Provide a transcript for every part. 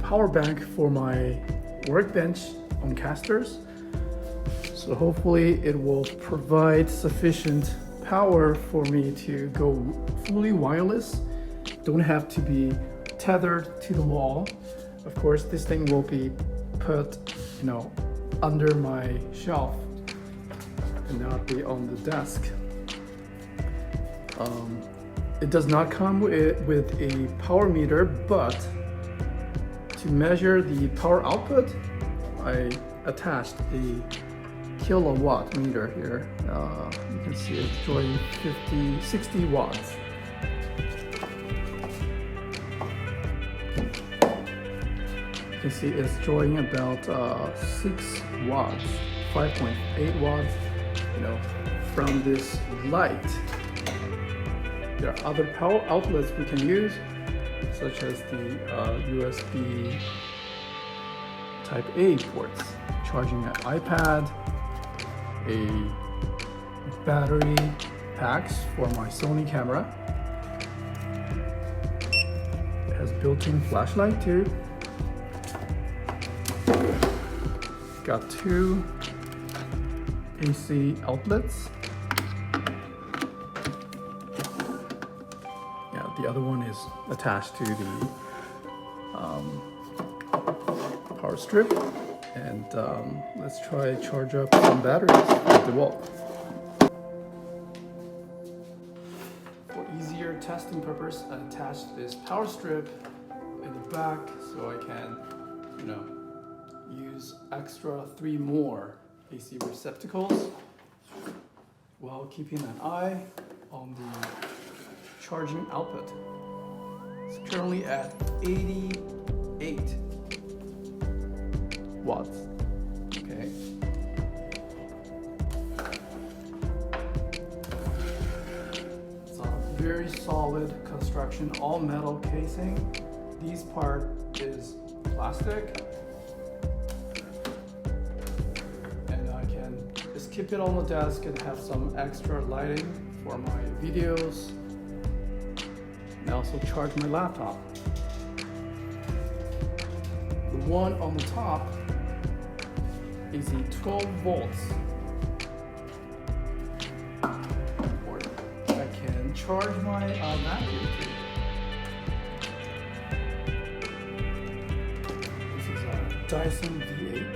power bank for my Workbench on casters. So hopefully it will provide sufficient power for me to go fully wireless. Don't have to be tethered to the wall. Of course, this thing will be put, under my shelf and not be on the desk. It does not come with a power meter, but to measure the power output, I attached a kilowatt meter here. You can see it's drawing 60 watts. You can see it's drawing about 6 watts, 5.8 watts, from this light. There are other power outlets we can use, such as the USB Type A ports, charging an iPad, a battery packs for my Sony camera. It has built-in flashlight too. Got 2 AC outlets. The other one is attached to the power strip. And let's try charge up some batteries at the wall. For easier testing purpose, I attached this power strip in the back so I can, use extra 3 more AC receptacles while keeping an eye on the charging output. It's currently at 88 watts. Okay. It's a very solid construction, all metal casing. This part is plastic. And I can just keep it on the desk and have some extra lighting for my videos. And also charge my laptop. The one on the top is a 12 volts. Or I can charge my vacuum too. This is a Dyson V8.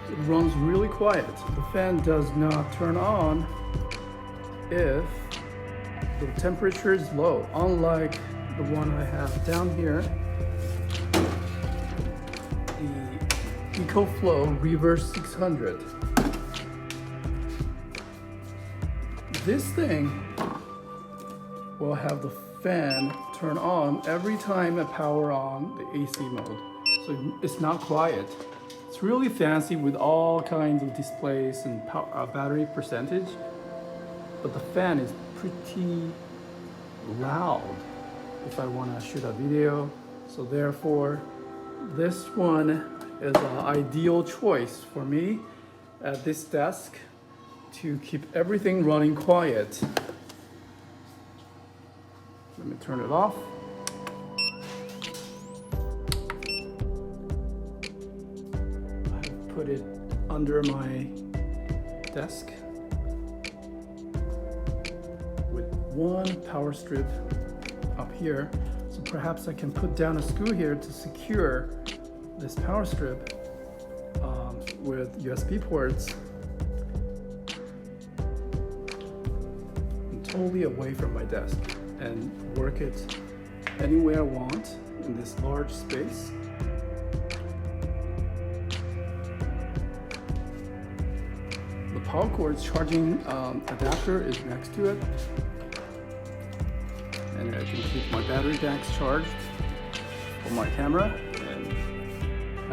It runs really quiet. The fan does not turn on if the temperature is low, unlike the one I have down here, the EcoFlow Reverse 600. This thing will have the fan turn on every time I power on the AC mode, so it's not quiet. It's really fancy with all kinds of displays and battery percentage, but the fan is pretty loud if I want to shoot a video. So therefore, this one is an ideal choice for me at this desk to keep everything running quiet. Let me turn it off. Put it under my desk with one power strip up here. So perhaps I can put down a screw here to secure this power strip with USB ports. I'm totally away from my desk and work it anywhere I want in this large space. The power cord's charging adapter is next to it, and I can keep my battery packs charged for my camera and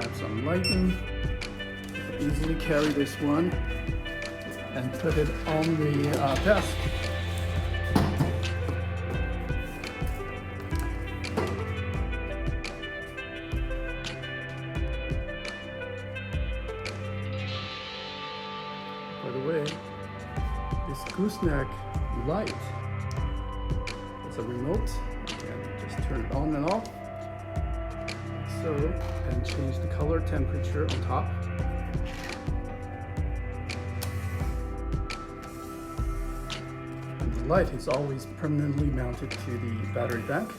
have some lighting. Easily carry this one and put it on the desk. this gooseneck light. It's a remote. You can just turn it on and off. So, and change the color temperature on top. And the light is always permanently mounted to the battery bank.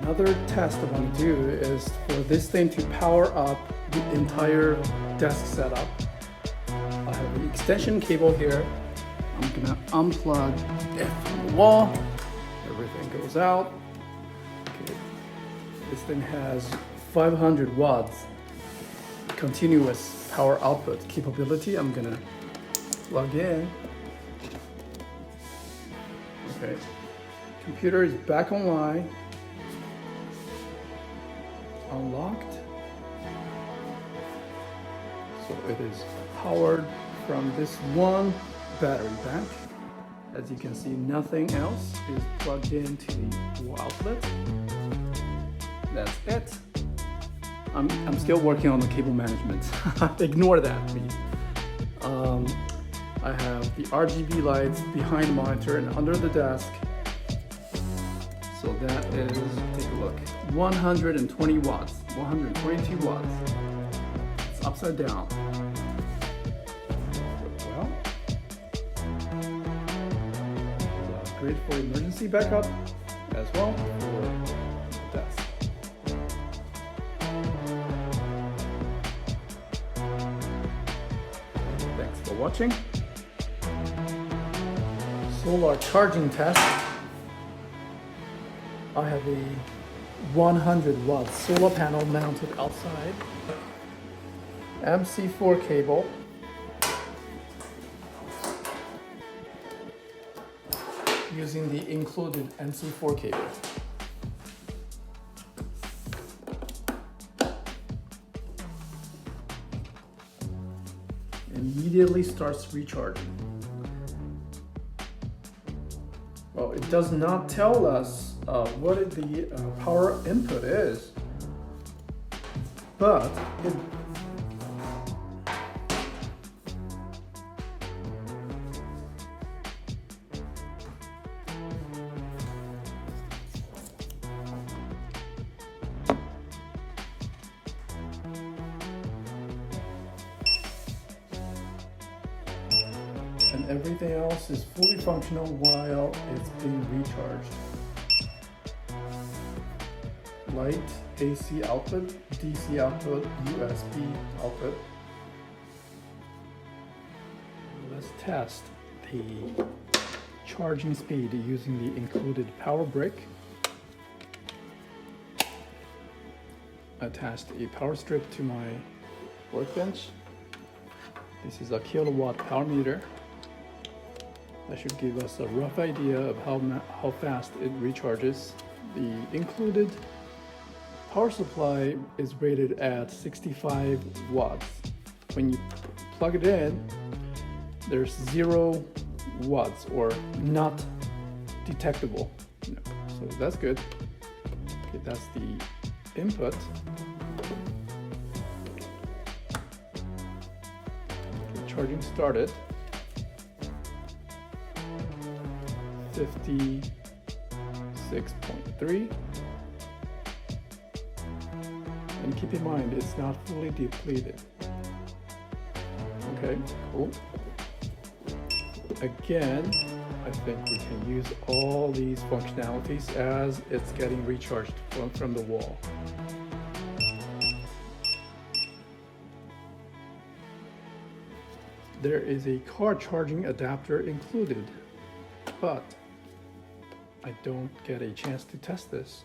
Another test I want to do is for this thing to power up the entire desk setup. I have the extension cable here. I'm gonna unplug it from the wall. Everything goes out. Okay. This thing has 500 watts continuous power output capability. I'm gonna plug in. Okay. Computer is back online. Unlocked. So it is powered from this one battery bank. As you can see, nothing else is plugged into the wall outlet. That's it. I'm still working on the cable management. Ignore that, please. I have the RGB lights behind the monitor and under the desk. So that is, take a look, 120 watts, 122 watts. It's upside down. Well, great for emergency backup as well for the desk. Thanks for watching. Solar charging test. I have a 100 watt solar panel mounted outside. MC4 cable. Using the included MC4 cable. Immediately starts recharging. Well, it does not tell us what the power input is, but it and everything else is fully functional while it's being recharged. Light, AC output, DC output, USB output. Let's test the charging speed using the included power brick. I attached a power strip to my workbench. This is a kilowatt power meter. That should give us a rough idea of how fast it recharges. The included power supply is rated at 65 watts. When you plug it in, there's 0 watts or not detectable. So that's good. Okay, that's the input. Okay, charging started. 50, 6.3. And keep in mind, it's not fully depleted. Okay, cool. Again, I think we can use all these functionalities as it's getting recharged from the wall. There is a car charging adapter included, but I don't get a chance to test this.